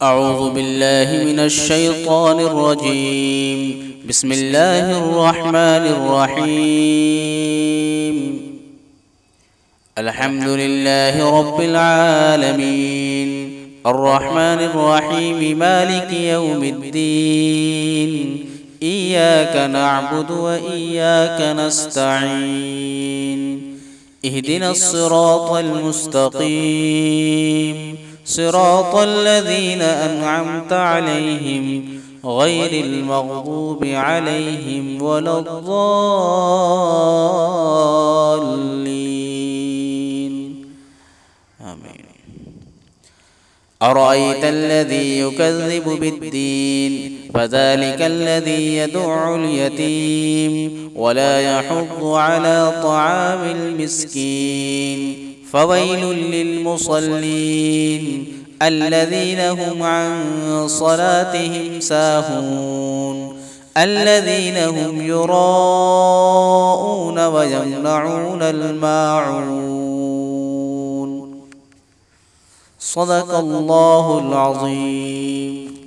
أعوذ بالله من الشيطان الرجيم. بسم الله الرحمن الرحيم. الحمد لله رب العالمين، الرحمن الرحيم، مالك يوم الدين. إياك نعبد وإياك نستعين. اهدنا الصراط المستقيم، صراط الذين أنعمت عليهم غير المغضوب عليهم ولا الضالين. آمين. أرأيت الذي يكذب بالدين فذلك الذي يدع اليتيم ولا يحض على طعام المسكين. فويل للمصلين الذين هم عن صلاتهم ساهون، الذين هم يراءون ويمنعون الماعون. صدق الله العظيم.